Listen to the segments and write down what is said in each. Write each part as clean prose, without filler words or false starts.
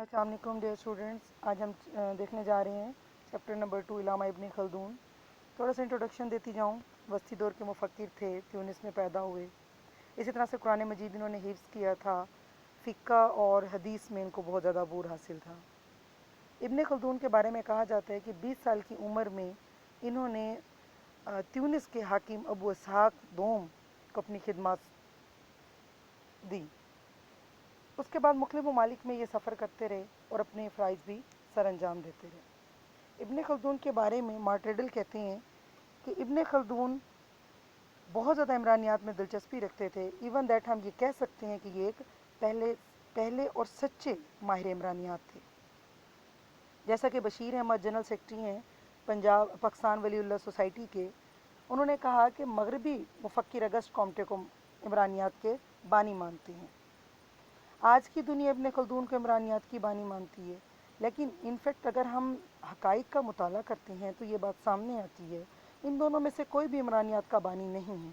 السلام علیکم dear students. آج ہم دیکھنے جا رہے ہیں چیپٹر نمبر 2 علامہ ابن خلدون. تھوڑا سا انٹروڈکشن دیتی جاؤں. وسطی دور کے مفکر تھے، تیونس میں پیدا ہوئے. اسی طرح سے قرآن مجید انہوں نے حفظ کیا تھا. فقہ اور حدیث میں ان کو بہت زیادہ عبور حاصل تھا. ابن خلدون کے بارے میں کہا جاتا ہے کہ 20 سال کی عمر میں انہوں نے تیونس کے حاکم ابو اسحاق دوم کو اپنی خدمات دی. اس کے بعد مختلف ممالک میں یہ سفر کرتے رہے اور اپنے فرائض بھی سر انجام دیتے رہے. ابن خلدون کے بارے میں مارٹریڈل کہتے ہیں کہ ابن خلدون بہت زیادہ عمرانیات میں دلچسپی رکھتے تھے. ایون دیٹ ہم یہ کہہ سکتے ہیں کہ یہ ایک پہلے اور سچے ماہر عمرانیات تھے. جیسا کہ بشیر احمد جنرل سیکرٹری ہیں پاکستان ولی اللہ سوسائٹی کے، انہوں نے کہا کہ مغربی مفکر اگسٹ کامٹے کو عمرانیات کے بانی مانتے ہیں. آج کی دنیا ابن خلدون کو عمرانیات کی بانی مانتی ہے، لیکن انفیکٹ اگر ہم حقائق کا مطالعہ کرتے ہیں تو یہ بات سامنے آتی ہے ان دونوں میں سے کوئی بھی عمرانیات کا بانی نہیں ہے.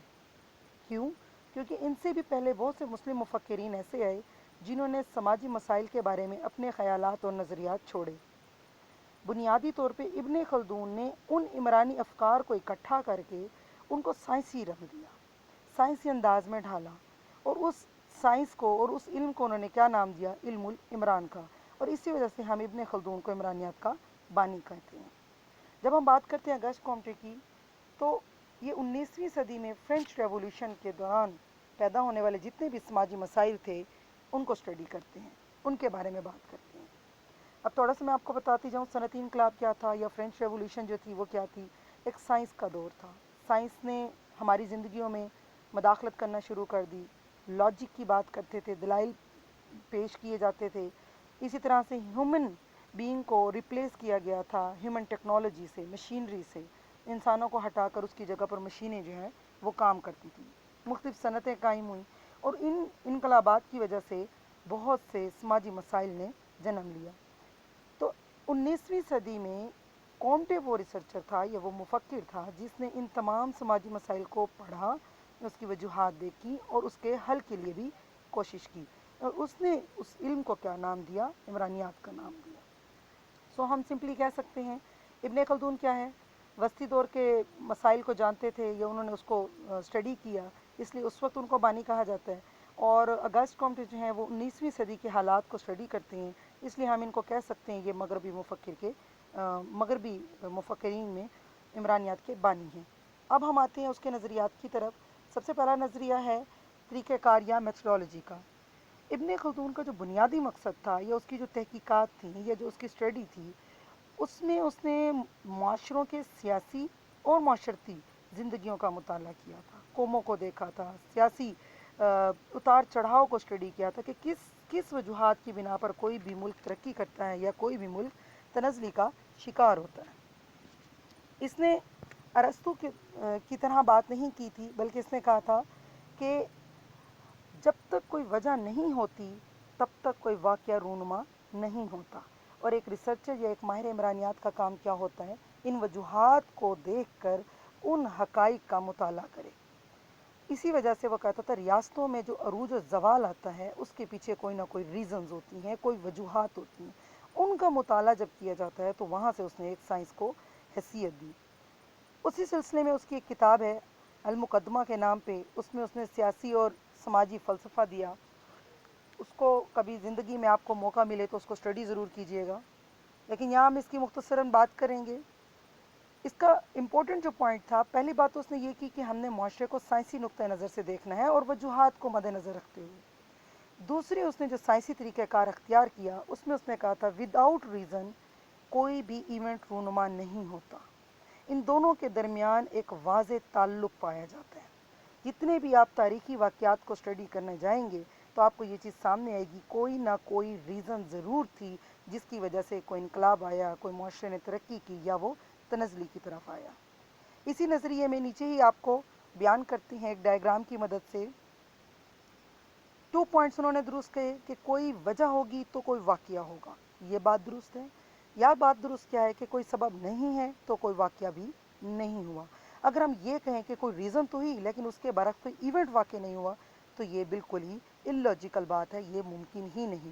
کیوں؟ کیونکہ ان سے بھی پہلے بہت سے مسلم مفکرین ایسے آئے جنہوں نے سماجی مسائل کے بارے میں اپنے خیالات اور نظریات چھوڑے. بنیادی طور پہ ابن خلدون نے ان عمرانی افکار کو اکٹھا کر کے ان کو سائنسی رنگ دیا، سائنسی انداز میں ڈھالا، اور اس سائنس کو اور اس علم کو انہوں نے کیا نام دیا؟ علم العمران کا. اور اسی وجہ سے ہم ابن خلدون کو عمرانیات کا بانی کہتے ہیں. جب ہم بات کرتے ہیں اگسٹ کامٹے کی، تو یہ 19ویں صدی میں فرینچ ریولیوشن کے دوران پیدا ہونے والے جتنے بھی سماجی مسائل تھے ان کو اسٹڈی کرتے ہیں، ان کے بارے میں بات کرتے ہیں. اب تھوڑا سا میں آپ کو بتاتی جاؤں صنعتی انقلاب کیا تھا یا فرینچ ریولیوشن جو تھی وہ کیا تھی. ایک سائنس کا دور تھا. سائنس نے ہماری زندگیوں میں مداخلت کرنا شروع کر دی. لاجک کی بات کرتے تھے، دلائل پیش کیے جاتے تھے. اسی طرح سے ہیومن بینگ کو ریپلیس کیا گیا تھا ہیومن ٹیکنالوجی سے، مشینری سے. انسانوں کو ہٹا کر اس کی جگہ پر مشینیں جو ہیں وہ کام کرتی تھیں. مختلف صنعتیں قائم ہوئیں اور ان انقلابات کی وجہ سے بہت سے سماجی مسائل نے جنم لیا. تو 19ویں صدی میں کامٹے وہ ریسرچر تھا یا وہ مفکر تھا جس نے ان تمام سماجی مسائل کو پڑھا، اس کی وجوہات دیکھی اور اس کے حل کے لیے بھی کوشش کی. اور اس نے اس علم کو کیا نام دیا؟ عمرانیات کا نام دیا. سو ہم سمپلی کہہ سکتے ہیں ابن خلدون کیا ہے؟ وسطی دور کے مسائل کو جانتے تھے یا انہوں نے اس کو اسٹڈی کیا، اس لیے اس وقت ان کو بانی کہا جاتا ہے. اور اگسٹ کامٹے جو ہیں وہ 19ویں صدی کے حالات کو اسٹڈی کرتے ہیں، اس لیے ہم ان کو کہہ سکتے ہیں یہ مغربی مفکرین میں عمرانیات کے بانی ہیں. اب ہم آتے ہیں اس کے نظریات کی طرف. سب سے پہلا نظریہ ہے طریقہ کار یا میتھڈالوجی کا. ابن خلدون کا جو بنیادی مقصد تھا یا اس کی جو تحقیقات تھیں یا جو اس کی اسٹڈی تھی، اس میں اس نے معاشروں کے سیاسی اور معاشرتی زندگیوں کا مطالعہ کیا تھا، قوموں کو دیکھا تھا، سیاسی اتار چڑھاؤ کو اسٹڈی کیا تھا کہ کس وجوہات کی بنا پر کوئی بھی ملک ترقی کرتا ہے یا کوئی بھی ملک تنزلی کا شکار ہوتا ہے. اس نے ارسطو کی طرح بات نہیں کی تھی، بلکہ اس نے کہا تھا کہ جب تک کوئی وجہ نہیں ہوتی تب تک کوئی واقعہ رونما نہیں ہوتا. اور ایک ریسرچر یا ایک ماہر عمرانیات کا کام کیا ہوتا ہے؟ ان وجوہات کو دیکھ کر ان حقائق کا مطالعہ کرے. اسی وجہ سے وہ کہتا تھا ریاستوں میں جو عروج و زوال آتا ہے اس کے پیچھے کوئی نہ کوئی ریزنز ہوتی ہیں، کوئی وجوہات ہوتی ہیں. ان کا مطالعہ جب کیا جاتا ہے تو وہاں سے اس نے ایک سائنس کو حیثیت دی. اسی سلسلے میں اس کی ایک کتاب ہے المقدمہ کے نام پہ، اس میں اس نے سیاسی اور سماجی فلسفہ دیا. اس کو کبھی زندگی میں آپ کو موقع ملے تو اس کو اسٹڈی ضرور کیجیے گا، لیکن یہاں ہم اس کی مختصراً بات کریں گے. اس کا امپورٹنٹ جو پوائنٹ تھا، پہلی بات تو اس نے یہ کی کہ ہم نے معاشرے کو سائنسی نقطہ نظر سے دیکھنا ہے اور وجوہات کو مد نظر رکھتے ہوئے. دوسری اس نے جو سائنسی طریقہ کار اختیار کیا اس میں اس نے کہا تھا وداؤٹ ریزن کوئی بھی ایونٹ رونما نہیں ہوتا. ان دونوں کے درمیان ایک واضح تعلق پایا جاتا ہے. جتنے بھی آپ تاریخی واقعات کو اسٹڈی کرنے جائیں گے تو آپ کو یہ چیز سامنے آئے گی، کوئی نہ کوئی ریزن ضرور تھی جس کی وجہ سے کوئی انقلاب آیا، کوئی معاشرے نے ترقی کی یا وہ تنزلی کی طرف آیا. اسی نظریے میں نیچے ہی آپ کو بیان کرتے ہیں ایک ڈائیگرام کی مدد سے. 2 پوائنٹس انہوں نے درست کہے کہ کوئی وجہ ہوگی تو کوئی واقعہ ہوگا، یہ بات درست ہے. یا بات درست کیا ہے کہ کوئی سبب نہیں ہے تو کوئی واقعہ بھی نہیں ہوا. اگر ہم یہ کہیں کہ کوئی ریزن تو ہی لیکن اس کے برعکس کوئی ایونٹ واقع نہیں ہوا تو یہ بالکل ہی اللاجیکل بات ہے، یہ ممکن ہی نہیں.